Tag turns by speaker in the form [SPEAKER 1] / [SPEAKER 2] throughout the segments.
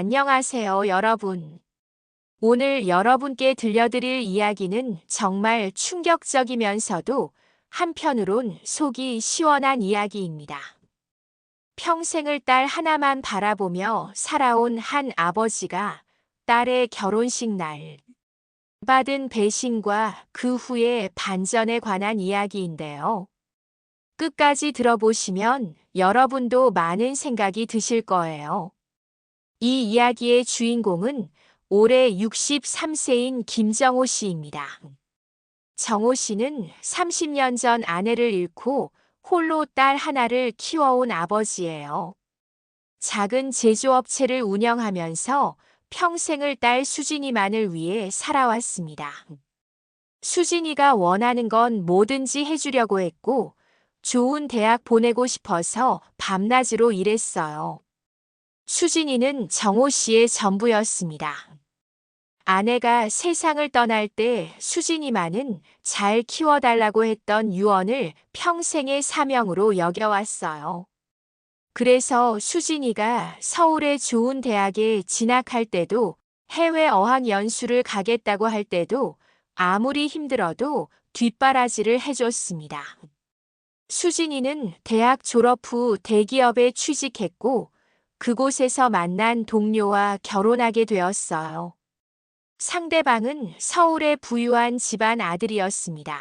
[SPEAKER 1] 안녕하세요, 여러분. 오늘 여러분께 들려드릴 이야기는 정말 충격적이면서도 한편으론 속이 시원한 이야기입니다. 평생을 딸 하나만 바라보며 살아온 한 아버지가 딸의 결혼식 날 받은 배신과 그 후의 반전에 관한 이야기인데요. 끝까지 들어보시면 여러분도 많은 생각이 드실 거예요. 이 이야기의 주인공은 올해 63세인 김정호 씨입니다. 정호 씨는 30년 전 아내를 잃고 홀로 딸 하나를 키워온 아버지예요. 작은 제조업체를 운영하면서 평생을 딸 수진이만을 위해 살아왔습니다. 수진이가 원하는 건 뭐든지 해주려고 했고, 좋은 대학 보내고 싶어서 밤낮으로 일했어요. 수진이는 정호 씨의 전부였습니다. 아내가 세상을 떠날 때 수진이만은 잘 키워달라고 했던 유언을 평생의 사명으로 여겨왔어요. 그래서 수진이가 서울의 좋은 대학에 진학할 때도 해외 어학 연수를 가겠다고 할 때도 아무리 힘들어도 뒷바라지를 해줬습니다. 수진이는 대학 졸업 후 대기업에 취직했고 그곳에서 만난 동료와 결혼하게 되었어요. 상대방은 서울의 부유한 집안 아들이었습니다.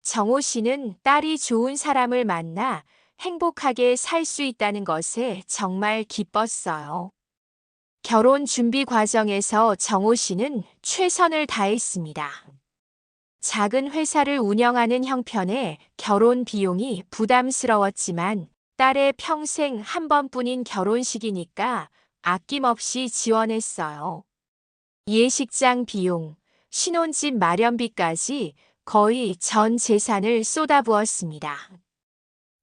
[SPEAKER 1] 정호 씨는 딸이 좋은 사람을 만나 행복하게 살 수 있다는 것에 정말 기뻤어요. 결혼 준비 과정에서 정호 씨는 최선을 다했습니다. 작은 회사를 운영하는 형편에 결혼 비용이 부담스러웠지만 딸의 평생 한 번뿐인 결혼식이니까 아낌없이 지원했어요. 예식장 비용, 신혼집 마련비까지 거의 전 재산을 쏟아부었습니다.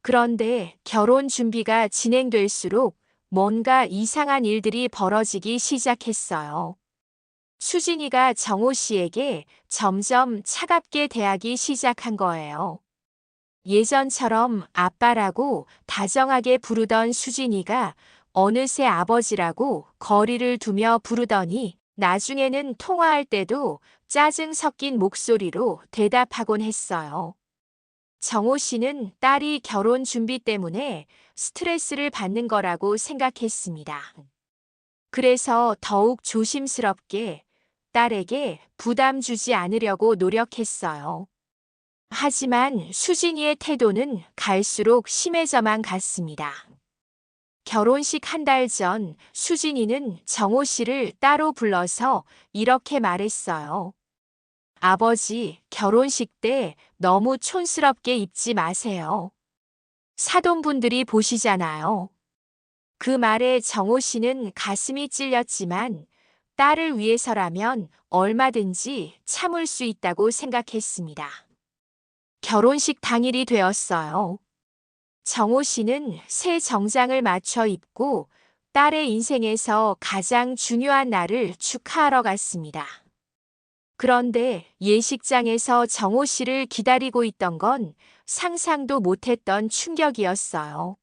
[SPEAKER 1] 그런데 결혼 준비가 진행될수록 뭔가 이상한 일들이 벌어지기 시작했어요. 수진이가 정호 씨에게 점점 차갑게 대하기 시작한 거예요. 예전처럼 아빠라고 다정하게 부르던 수진이가 어느새 아버지라고 거리를 두며 부르더니 나중에는 통화할 때도 짜증 섞인 목소리로 대답하곤 했어요. 정호 씨는 딸이 결혼 준비 때문에 스트레스를 받는 거라고 생각했습니다. 그래서 더욱 조심스럽게 딸에게 부담 주지 않으려고 노력했어요. 하지만 수진이의 태도는 갈수록 심해져만 갔습니다. 결혼식 한 달 전 수진이는 정호 씨를 따로 불러서 이렇게 말했어요. 아버지, 결혼식 때 너무 촌스럽게 입지 마세요. 사돈분들이 보시잖아요. 그 말에 정호 씨는 가슴이 찔렸지만 딸을 위해서라면 얼마든지 참을 수 있다고 생각했습니다. 결혼식 당일이 되었어요. 정호 씨는 새 정장을 맞춰 입고 딸의 인생에서 가장 중요한 날을 축하하러 갔습니다. 그런데 예식장에서 정호 씨를 기다리고 있던 건 상상도 못했던 충격이었어요.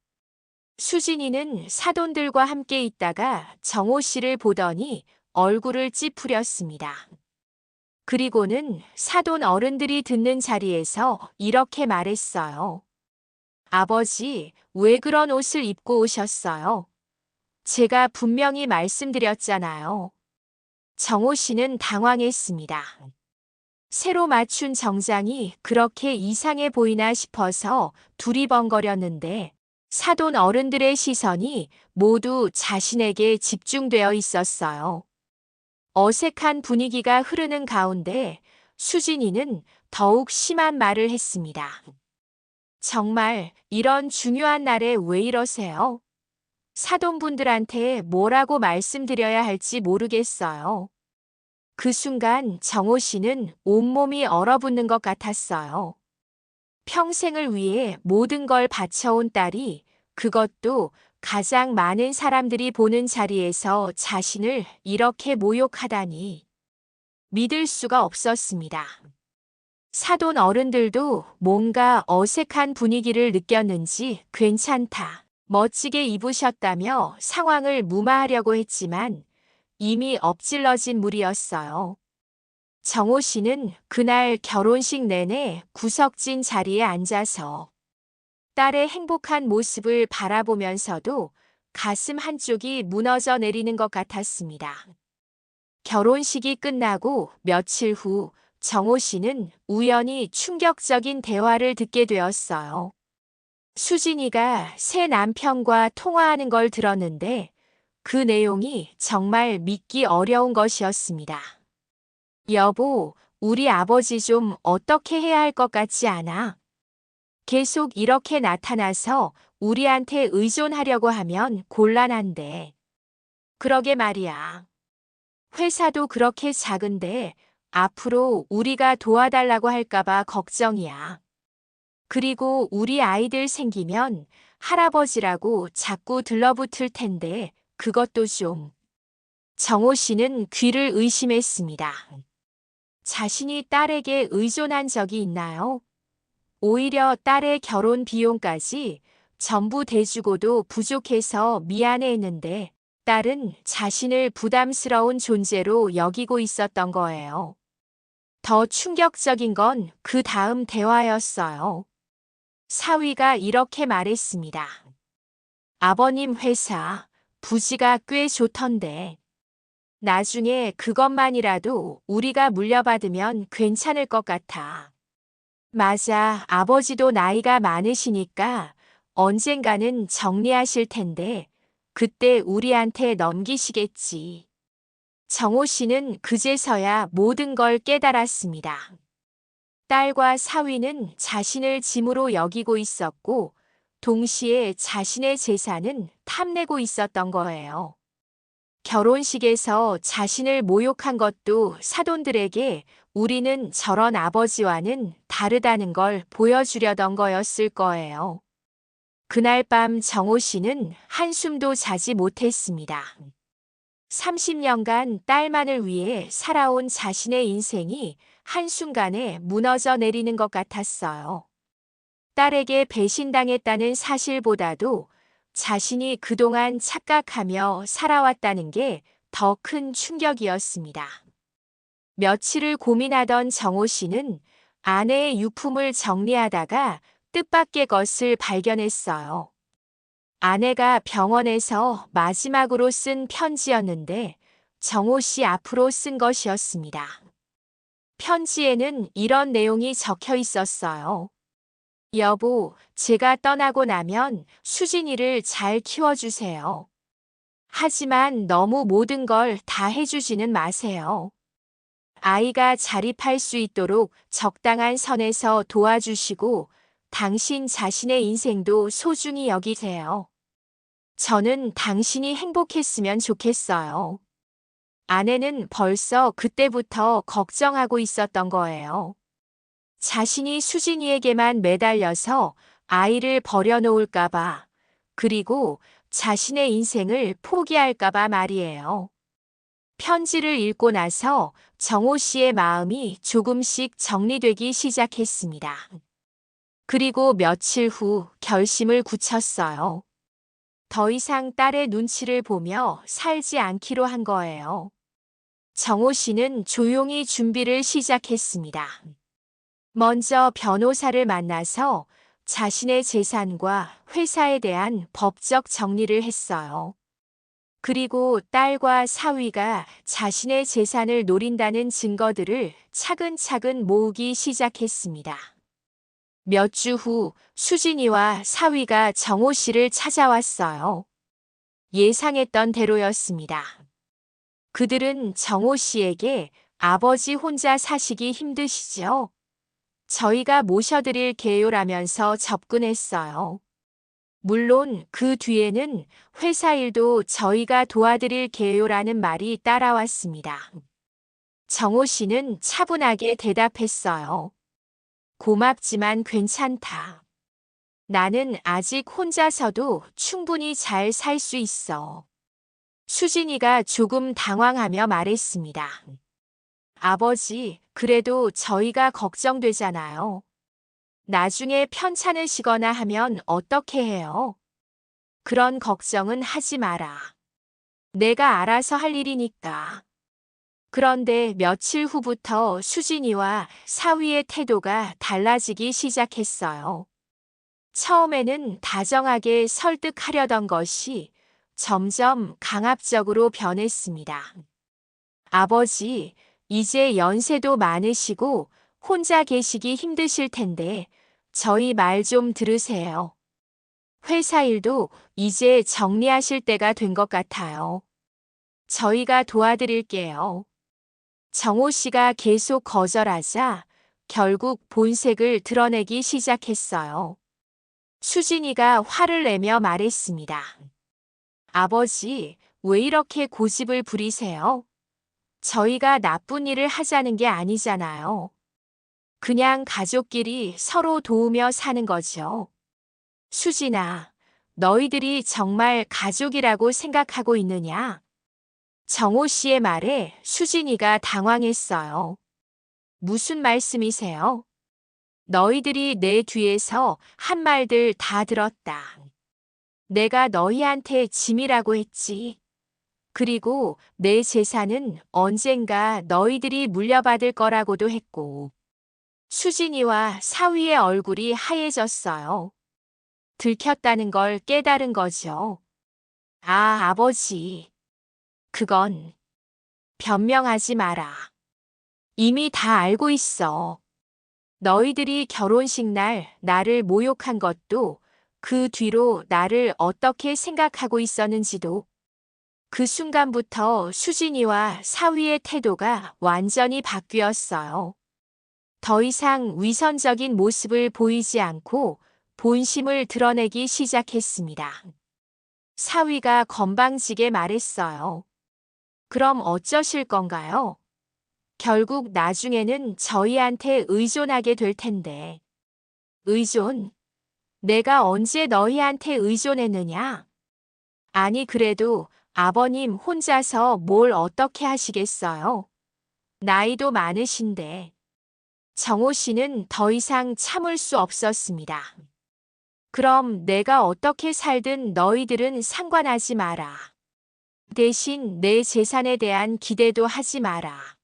[SPEAKER 1] 수진이는 사돈들과 함께 있다가 정호 씨를 보더니 얼굴을 찌푸렸습니다. 그리고는 사돈 어른들이 듣는 자리에서 이렇게 말했어요. 아버지, 왜 그런 옷을 입고 오셨어요? 제가 분명히 말씀드렸잖아요. 정호 씨는 당황했습니다. 새로 맞춘 정장이 그렇게 이상해 보이나 싶어서 두리번거렸는데 사돈 어른들의 시선이 모두 자신에게 집중되어 있었어요. 어색한 분위기가 흐르는 가운데 수진이는 더욱 심한 말을 했습니다. 정말 이런 중요한 날에 왜 이러세요? 사돈분들한테 뭐라고 말씀드려야 할지 모르겠어요. 그 순간 정호 씨는 온몸이 얼어붙는 것 같았어요. 평생을 위해 모든 걸 바쳐온 딸이 그것도 가장 많은 사람들이 보는 자리에서 자신을 이렇게 모욕하다니 믿을 수가 없었습니다. 사돈 어른들도 뭔가 어색한 분위기를 느꼈는지 괜찮다 멋지게 입으셨다며 상황을 무마하려고 했지만 이미 엎질러진 물이었어요. 정호 씨는 그날 결혼식 내내 구석진 자리에 앉아서 딸의 행복한 모습을 바라보면서도 가슴 한쪽이 무너져 내리는 것 같았습니다. 결혼식이 끝나고 며칠 후 정호 씨는 우연히 충격적인 대화를 듣게 되었어요. 수진이가 새 남편과 통화하는 걸 들었는데 그 내용이 정말 믿기 어려운 것이었습니다. 여보, 우리 아버지 좀 어떻게 해야 할 것 같지 않아? 계속 이렇게 나타나서 우리한테 의존하려고 하면 곤란한데. 그러게 말이야. 회사도 그렇게 작은데 앞으로 우리가 도와달라고 할까봐 걱정이야. 그리고 우리 아이들 생기면 할아버지라고 자꾸 들러붙을 텐데 그것도 좀. 정호 씨는 귀를 의심했습니다. 자신이 딸에게 의존한 적이 있나요? 오히려 딸의 결혼 비용까지 전부 대주고도 부족해서 미안해했는데 딸은 자신을 부담스러운 존재로 여기고 있었던 거예요. 더 충격적인 건 그 다음 대화였어요. 사위가 이렇게 말했습니다. 아버님 회사 부지가 꽤 좋던데 나중에 그것만이라도 우리가 물려받으면 괜찮을 것 같아. 맞아, 아버지도 나이가 많으시니까 언젠가는 정리하실 텐데 그때 우리한테 넘기시겠지. 정호 씨는 그제서야 모든 걸 깨달았습니다. 딸과 사위는 자신을 짐으로 여기고 있었고 동시에 자신의 재산은 탐내고 있었던 거예요. 결혼식에서 자신을 모욕한 것도 사돈들에게 우리는 저런 아버지와는 다르다는 걸 보여주려던 거였을 거예요. 그날 밤 정호 씨는 한숨도 자지 못했습니다. 30년간 딸만을 위해 살아온 자신의 인생이 한순간에 무너져 내리는 것 같았어요. 딸에게 배신당했다는 사실보다도 자신이 그동안 착각하며 살아왔다는 게 더 큰 충격이었습니다. 며칠을 고민하던 정호 씨는 아내의 유품을 정리하다가 뜻밖의 것을 발견했어요. 아내가 병원에서 마지막으로 쓴 편지였는데 정호 씨 앞으로 쓴 것이었습니다. 편지에는 이런 내용이 적혀 있었어요. 여보, 제가 떠나고 나면 수진이를 잘 키워주세요. 하지만 너무 모든 걸 다 해주지는 마세요. 아이가 자립할 수 있도록 적당한 선에서 도와주시고 당신 자신의 인생도 소중히 여기세요. 저는 당신이 행복했으면 좋겠어요. 아내는 벌써 그때부터 걱정하고 있었던 거예요. 자신이 수진이에게만 매달려서 아이를 버려놓을까봐, 그리고 자신의 인생을 포기할까봐 말이에요. 편지를 읽고 나서 정호 씨의 마음이 조금씩 정리되기 시작했습니다. 그리고 며칠 후 결심을 굳혔어요. 더 이상 딸의 눈치를 보며 살지 않기로 한 거예요. 정호 씨는 조용히 준비를 시작했습니다. 먼저 변호사를 만나서 자신의 재산과 회사에 대한 법적 정리를 했어요. 그리고 딸과 사위가 자신의 재산을 노린다는 증거들을 차근차근 모으기 시작했습니다. 몇 주 후 수진이와 사위가 정호 씨를 찾아왔어요. 예상했던 대로였습니다. 그들은 정호 씨에게 아버지 혼자 사시기 힘드시죠? 저희가 모셔드릴게요라면서 접근했어요. 물론 그 뒤에는 회사 일도 저희가 도와드릴게요라는 말이 따라왔습니다. 정호 씨는 차분하게 대답했어요. 고맙지만 괜찮다. 나는 아직 혼자서도 충분히 잘 살 수 있어. 수진이가 조금 당황하며 말했습니다. 아버지, 그래도 저희가 걱정되잖아요. 나중에 편찮으시거나 하면 어떻게 해요? 그런 걱정은 하지 마라. 내가 알아서 할 일이니까. 그런데 며칠 후부터 수진이와 사위의 태도가 달라지기 시작했어요. 처음에는 다정하게 설득하려던 것이 점점 강압적으로 변했습니다. 아버지, 이제 연세도 많으시고 혼자 계시기 힘드실 텐데 저희 말 좀 들으세요. 회사 일도 이제 정리하실 때가 된 것 같아요. 저희가 도와드릴게요. 정호 씨가 계속 거절하자 결국 본색을 드러내기 시작했어요. 수진이가 화를 내며 말했습니다. 아버지, 왜 이렇게 고집을 부리세요? 저희가 나쁜 일을 하자는 게 아니잖아요. 그냥 가족끼리 서로 도우며 사는 거죠. 수진아, 너희들이 정말 가족이라고 생각하고 있느냐? 정호 씨의 말에 수진이가 당황했어요. 무슨 말씀이세요? 너희들이 내 뒤에서 한 말들 다 들었다. 내가 너희한테 짐이라고 했지. 그리고 내 재산은 언젠가 너희들이 물려받을 거라고도 했고. 수진이와 사위의 얼굴이 하얘졌어요. 들켰다는 걸 깨달은 거죠. 아, 아버지. 그건 변명하지 마라. 이미 다 알고 있어. 너희들이 결혼식 날 나를 모욕한 것도 그 뒤로 나를 어떻게 생각하고 있었는지도 그 순간부터 수진이와 사위의 태도가 완전히 바뀌었어요. 더 이상 위선적인 모습을 보이지 않고 본심을 드러내기 시작했습니다. 사위가 건방지게 말했어요. 그럼 어쩌실 건가요? 결국 나중에는 저희한테 의존하게 될 텐데. 의존? 내가 언제 너희한테 의존했느냐? 아니, 그래도 아버님 혼자서 뭘 어떻게 하시겠어요? 나이도 많으신데. 정호 씨는 더 이상 참을 수 없었습니다. 그럼 내가 어떻게 살든 너희들은 상관하지 마라. 대신 내 재산에 대한 기대도 하지 마라.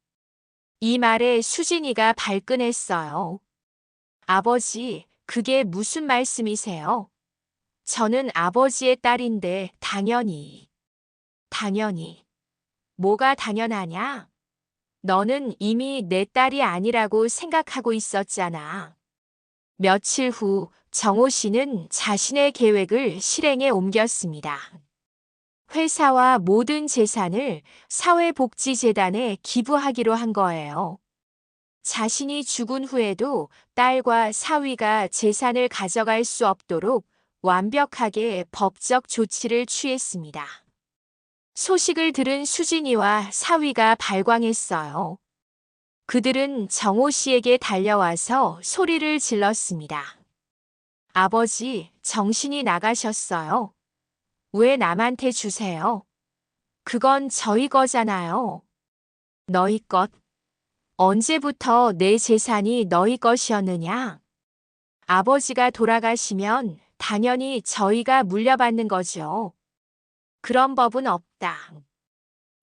[SPEAKER 1] 이 말에 수진이가 발끈했어요. 아버지, 그게 무슨 말씀이세요? 저는 아버지의 딸인데 당연히. 당연히. 뭐가 당연하냐? 너는 이미 내 딸이 아니라고 생각하고 있었잖아. 며칠 후 정호 씨는 자신의 계획을 실행에 옮겼습니다. 회사와 모든 재산을 사회복지재단에 기부하기로 한 거예요. 자신이 죽은 후에도 딸과 사위가 재산을 가져갈 수 없도록 완벽하게 법적 조치를 취했습니다. 소식을 들은 수진이와 사위가 발광했어요. 그들은 정호 씨에게 달려와서 소리를 질렀습니다. 아버지, 정신이 나가셨어요. 왜 남한테 주세요? 그건 저희 거잖아요. 너희 것. 언제부터 내 재산이 너희 것이었느냐? 아버지가 돌아가시면 당연히 저희가 물려받는 거죠. 그런 법은 없다.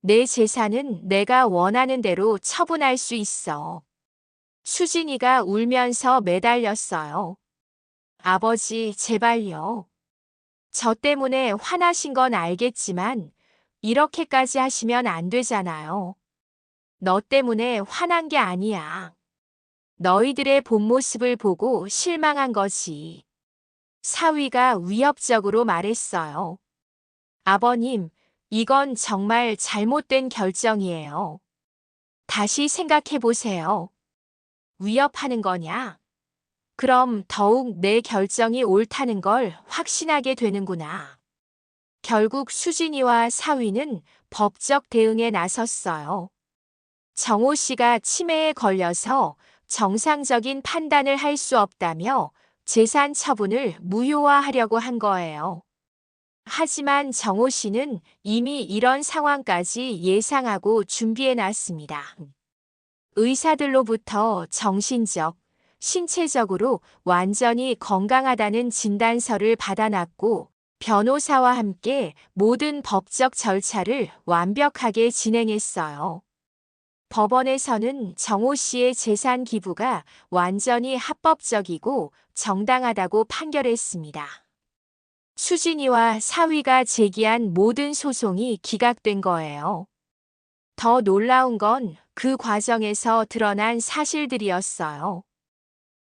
[SPEAKER 1] 내 재산은 내가 원하는 대로 처분할 수 있어. 수진이가 울면서 매달렸어요. 아버지, 제발요. 저 때문에 화나신 건 알겠지만 이렇게까지 하시면 안 되잖아요. 너 때문에 화난 게 아니야. 너희들의 본 모습을 보고 실망한 거지. 사위가 위협적으로 말했어요. 아버님, 이건 정말 잘못된 결정이에요. 다시 생각해 보세요. 위협하는 거냐? 그럼 더욱 내 결정이 옳다는 걸 확신하게 되는구나. 결국 수진이와 사위는 법적 대응에 나섰어요. 정호 씨가 치매에 걸려서 정상적인 판단을 할 수 없다며 재산 처분을 무효화하려고 한 거예요. 하지만 정호 씨는 이미 이런 상황까지 예상하고 준비해 놨습니다. 의사들로부터 정신적, 신체적으로 완전히 건강하다는 진단서를 받아놨고 변호사와 함께 모든 법적 절차를 완벽하게 진행했어요. 법원에서는 정호 씨의 재산 기부가 완전히 합법적이고 정당하다고 판결했습니다. 수진이와 사위가 제기한 모든 소송이 기각된 거예요. 더 놀라운 건 그 과정에서 드러난 사실들이었어요.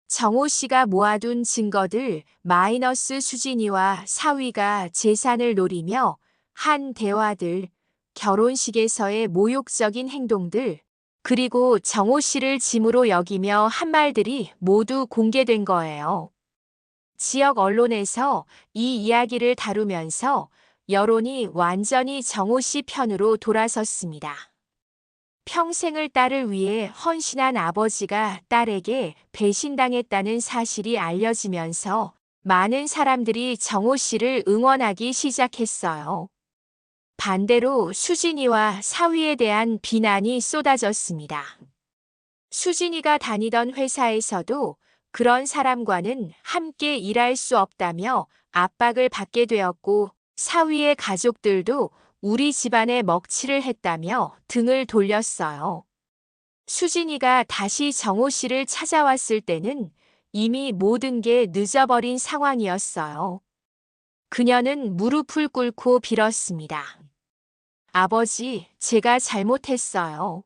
[SPEAKER 1] 정호 씨가 모아둔 증거들 마이너스 수진이와 사위가 재산을 노리며 한 대화들, 결혼식에서의 모욕적인 행동들, 그리고 정호 씨를 짐으로 여기며 한 말들이 모두 공개된 거예요. 지역 언론에서 이 이야기를 다루면서 여론이 완전히 정호 씨 편으로 돌아섰습니다. 평생을 딸을 위해 헌신한 아버지가 딸에게 배신당했다는 사실이 알려지면서 많은 사람들이 정호 씨를 응원하기 시작했어요. 반대로 수진이와 사위에 대한 비난이 쏟아졌습니다. 수진이가 다니던 회사에서도 그런 사람과는 함께 일할 수 없다며 압박을 받게 되었고, 사위의 가족들도 우리 집안에 먹칠을 했다며 등을 돌렸어요. 수진이가 다시 정호 씨를 찾아왔을 때는 이미 모든 게 늦어버린 상황이었어요. 그녀는 무릎을 꿇고 빌었습니다. 아버지, 제가 잘못했어요.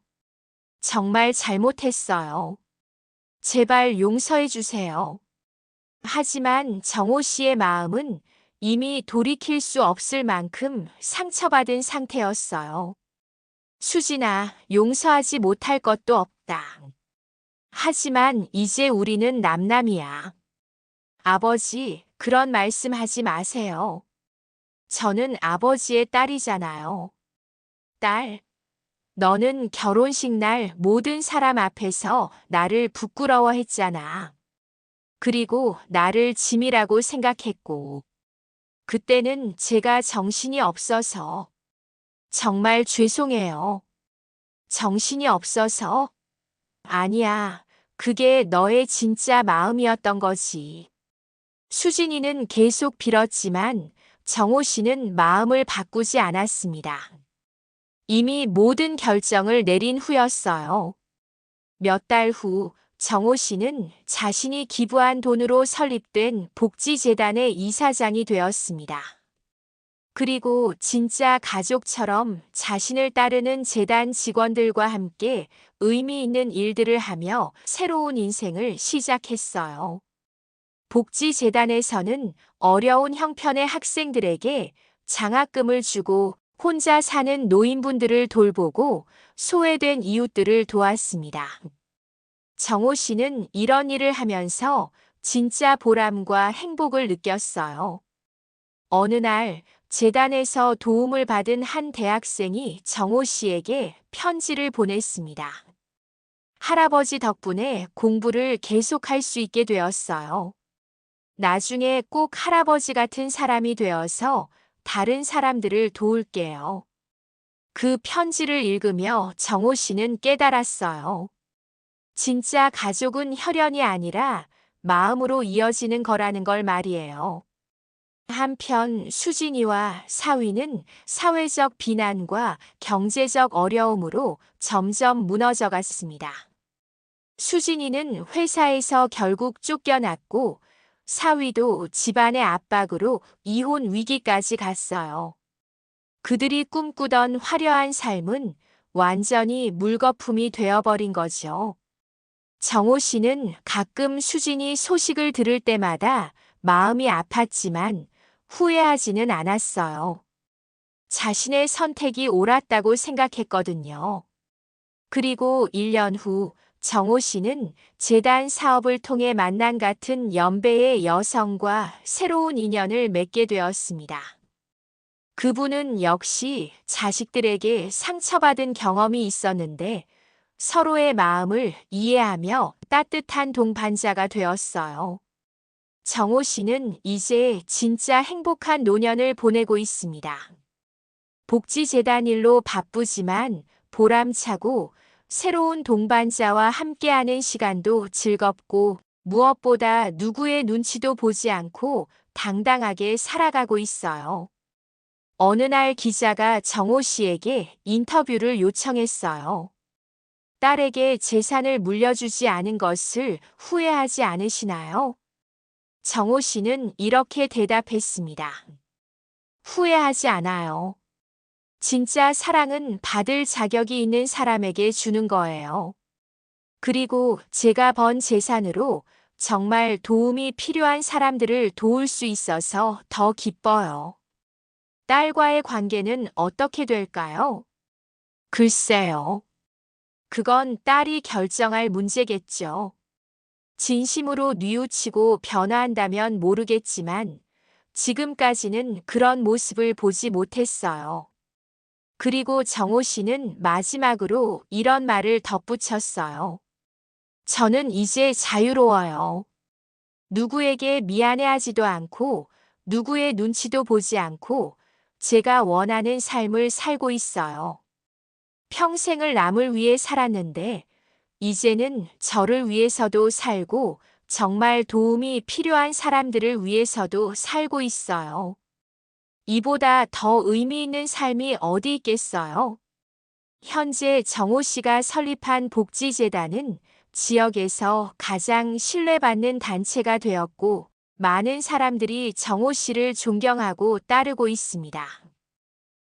[SPEAKER 1] 정말 잘못했어요. 제발 용서해 주세요. 하지만 정호 씨의 마음은 이미 돌이킬 수 없을 만큼 상처받은 상태였어요. 수진아, 용서하지 못할 것도 없다. 하지만 이제 우리는 남남이야. 아버지, 그런 말씀 하지 마세요. 저는 아버지의 딸이잖아요. 딸, 너는 결혼식 날 모든 사람 앞에서 나를 부끄러워했잖아. 그리고 나를 짐이라고 생각했고, 그때는 제가 정신이 없어서. 정말 죄송해요. 정신이 없어서? 아니야, 그게 너의 진짜 마음이었던 거지. 수진이는 계속 빌었지만 정호 씨는 마음을 바꾸지 않았습니다. 이미 모든 결정을 내린 후였어요. 몇 달 후 정호 씨는 자신이 기부한 돈으로 설립된 복지재단의 이사장이 되었습니다. 그리고 진짜 가족처럼 자신을 따르는 재단 직원들과 함께 의미 있는 일들을 하며 새로운 인생을 시작했어요. 복지재단에서는 어려운 형편의 학생들에게 장학금을 주고 혼자 사는 노인분들을 돌보고 소외된 이웃들을 도왔습니다. 정호 씨는 이런 일을 하면서 진짜 보람과 행복을 느꼈어요. 어느 날 재단에서 도움을 받은 한 대학생이 정호 씨에게 편지를 보냈습니다. 할아버지 덕분에 공부를 계속할 수 있게 되었어요. 나중에 꼭 할아버지 같은 사람이 되어서 다른 사람들을 도울게요. 그 편지를 읽으며 정호 씨는 깨달았어요. 진짜 가족은 혈연이 아니라 마음으로 이어지는 거라는 걸 말이에요. 한편 수진이와 사위는 사회적 비난과 경제적 어려움으로 점점 무너져 갔습니다. 수진이는 회사에서 결국 쫓겨났고, 사위도 집안의 압박으로 이혼 위기까지 갔어요. 그들이 꿈꾸던 화려한 삶은 완전히 물거품이 되어버린 거죠. 정호 씨는 가끔 수진이 소식을 들을 때마다 마음이 아팠지만 후회하지는 않았어요. 자신의 선택이 옳았다고 생각했거든요. 그리고 1년 후 정호 씨는 재단 사업을 통해 만난 같은 연배의 여성과 새로운 인연을 맺게 되었습니다. 그분은 역시 자식들에게 상처받은 경험이 있었는데 서로의 마음을 이해하며 따뜻한 동반자가 되었어요. 정호 씨는 이제 진짜 행복한 노년을 보내고 있습니다. 복지재단 일로 바쁘지만 보람차고 새로운 동반자와 함께하는 시간도 즐겁고 무엇보다 누구의 눈치도 보지 않고 당당하게 살아가고 있어요. 어느 날 기자가 정호 씨에게 인터뷰를 요청했어요. 딸에게 재산을 물려주지 않은 것을 후회하지 않으시나요? 정호 씨는 이렇게 대답했습니다. 후회하지 않아요. 진짜 사랑은 받을 자격이 있는 사람에게 주는 거예요. 그리고 제가 번 재산으로 정말 도움이 필요한 사람들을 도울 수 있어서 더 기뻐요. 딸과의 관계는 어떻게 될까요? 글쎄요. 그건 딸이 결정할 문제겠죠. 진심으로 뉘우치고 변화한다면 모르겠지만 지금까지는 그런 모습을 보지 못했어요. 그리고 정호 씨는 마지막으로 이런 말을 덧붙였어요. 저는 이제 자유로워요. 누구에게 미안해하지도 않고 누구의 눈치도 보지 않고 제가 원하는 삶을 살고 있어요. 평생을 남을 위해 살았는데 이제는 저를 위해서도 살고 정말 도움이 필요한 사람들을 위해서도 살고 있어요. 이보다 더 의미 있는 삶이 어디 있겠어요? 현재 정호 씨가 설립한 복지재단은 지역에서 가장 신뢰받는 단체가 되었고, 많은 사람들이 정호 씨를 존경하고 따르고 있습니다.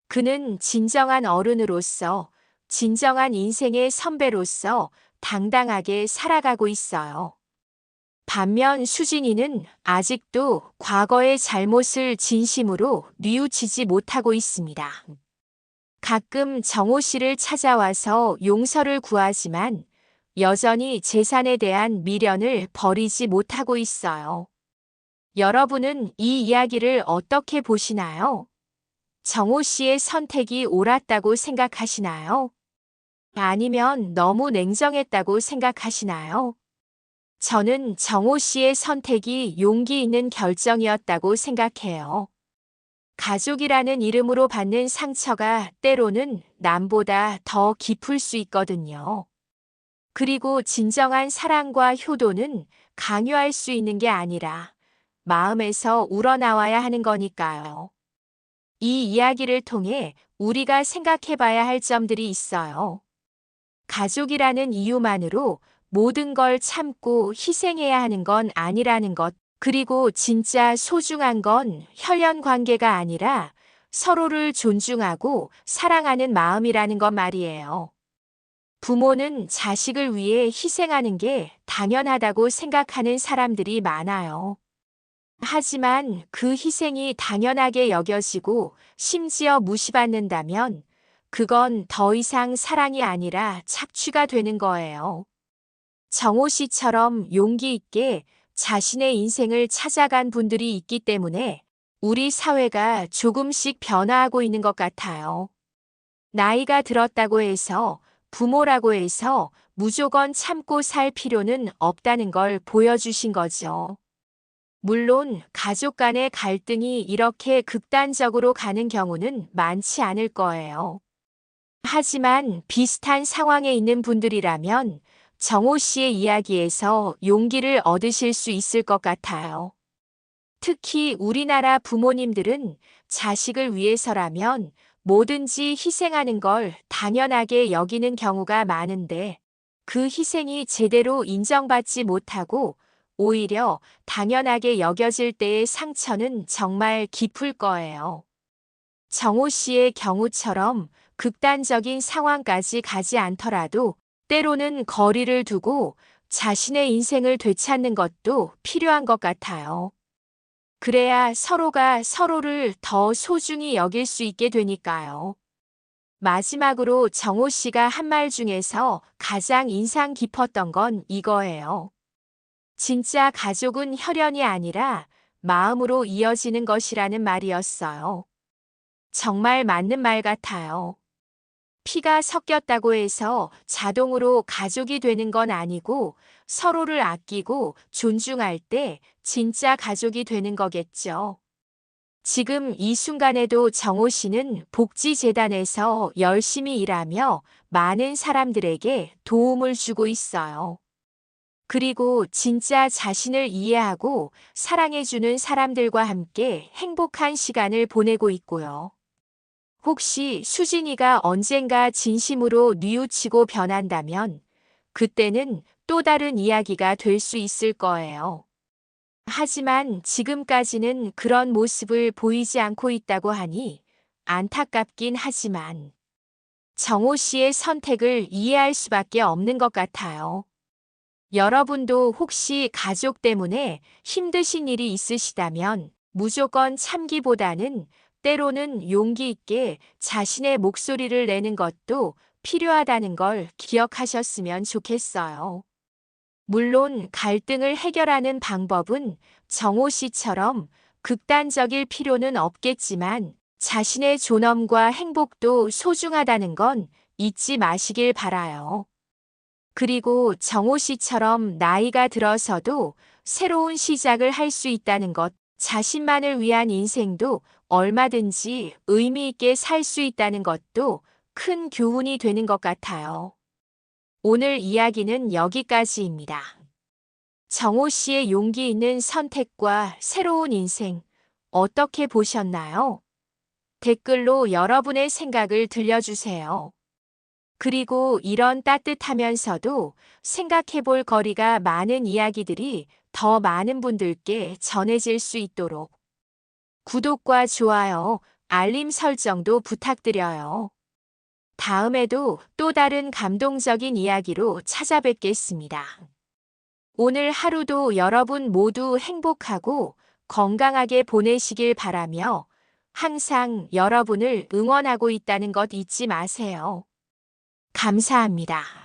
[SPEAKER 1] 그는 진정한 어른으로서, 진정한 인생의 선배로서 당당하게 살아가고 있어요. 반면 수진이는 아직도 과거의 잘못을 진심으로 뉘우치지 못하고 있습니다. 가끔 정호 씨를 찾아와서 용서를 구하지만 여전히 재산에 대한 미련을 버리지 못하고 있어요. 여러분은 이 이야기를 어떻게 보시나요? 정호 씨의 선택이 옳았다고 생각하시나요? 아니면 너무 냉정했다고 생각하시나요? 저는 정호 씨의 선택이 용기 있는 결정이었다고 생각해요. 가족이라는 이름으로 받는 상처가 때로는 남보다 더 깊을 수 있거든요. 그리고 진정한 사랑과 효도는 강요할 수 있는 게 아니라 마음에서 우러나와야 하는 거니까요. 이 이야기를 통해 우리가 생각해 봐야 할 점들이 있어요. 가족이라는 이유만으로 모든 걸 참고 희생해야 하는 건 아니라는 것, 그리고 진짜 소중한 건 혈연 관계가 아니라 서로를 존중하고 사랑하는 마음이라는 것 말이에요. 부모는 자식을 위해 희생하는 게 당연하다고 생각하는 사람들이 많아요. 하지만 그 희생이 당연하게 여겨지고 심지어 무시받는다면 그건 더 이상 사랑이 아니라 착취가 되는 거예요. 정호 씨처럼 용기 있게 자신의 인생을 찾아간 분들이 있기 때문에 우리 사회가 조금씩 변화하고 있는 것 같아요. 나이가 들었다고 해서 부모라고 해서 무조건 참고 살 필요는 없다는 걸 보여주신 거죠. 물론 가족 간의 갈등이 이렇게 극단적으로 가는 경우는 많지 않을 거예요. 하지만 비슷한 상황에 있는 분들이라면 정호 씨의 이야기에서 용기를 얻으실 수 있을 것 같아요. 특히 우리나라 부모님들은 자식을 위해서라면 뭐든지 희생하는 걸 당연하게 여기는 경우가 많은데 그 희생이 제대로 인정받지 못하고 오히려 당연하게 여겨질 때의 상처는 정말 깊을 거예요. 정호 씨의 경우처럼 극단적인 상황까지 가지 않더라도 때로는 거리를 두고 자신의 인생을 되찾는 것도 필요한 것 같아요. 그래야 서로가 서로를 더 소중히 여길 수 있게 되니까요. 마지막으로 정호 씨가 한 말 중에서 가장 인상 깊었던 건 이거예요. 진짜 가족은 혈연이 아니라 마음으로 이어지는 것이라는 말이었어요. 정말 맞는 말 같아요. 피가 섞였다고 해서 자동으로 가족이 되는 건 아니고 서로를 아끼고 존중할 때 진짜 가족이 되는 거겠죠. 지금 이 순간에도 정호 씨는 복지재단에서 열심히 일하며 많은 사람들에게 도움을 주고 있어요. 그리고 진짜 자신을 이해하고 사랑해주는 사람들과 함께 행복한 시간을 보내고 있고요. 혹시 수진이가 언젠가 진심으로 뉘우치고 변한다면 그때는 또 다른 이야기가 될 수 있을 거예요. 하지만 지금까지는 그런 모습을 보이지 않고 있다고 하니 안타깝긴 하지만 정호 씨의 선택을 이해할 수밖에 없는 것 같아요. 여러분도 혹시 가족 때문에 힘드신 일이 있으시다면 무조건 참기보다는 때로는 용기 있게 자신의 목소리를 내는 것도 필요하다는 걸 기억하셨으면 좋겠어요. 물론 갈등을 해결하는 방법은 정호 씨처럼 극단적일 필요는 없겠지만 자신의 존엄과 행복도 소중하다는 건 잊지 마시길 바라요. 그리고 정호 씨처럼 나이가 들어서도 새로운 시작을 할 수 있다는 것, 자신만을 위한 인생도 얼마든지 의미 있게 살 수 있다는 것도 큰 교훈이 되는 것 같아요. 오늘 이야기는 여기까지입니다. 정호 씨의 용기 있는 선택과 새로운 인생, 어떻게 보셨나요? 댓글로 여러분의 생각을 들려주세요. 그리고 이런 따뜻하면서도 생각해 볼 거리가 많은 이야기들이 더 많은 분들께 전해질 수 있도록 구독과 좋아요, 알림 설정도 부탁드려요. 다음에도 또 다른 감동적인 이야기로 찾아뵙겠습니다. 오늘 하루도 여러분 모두 행복하고 건강하게 보내시길 바라며 항상 여러분을 응원하고 있다는 것 잊지 마세요. 감사합니다.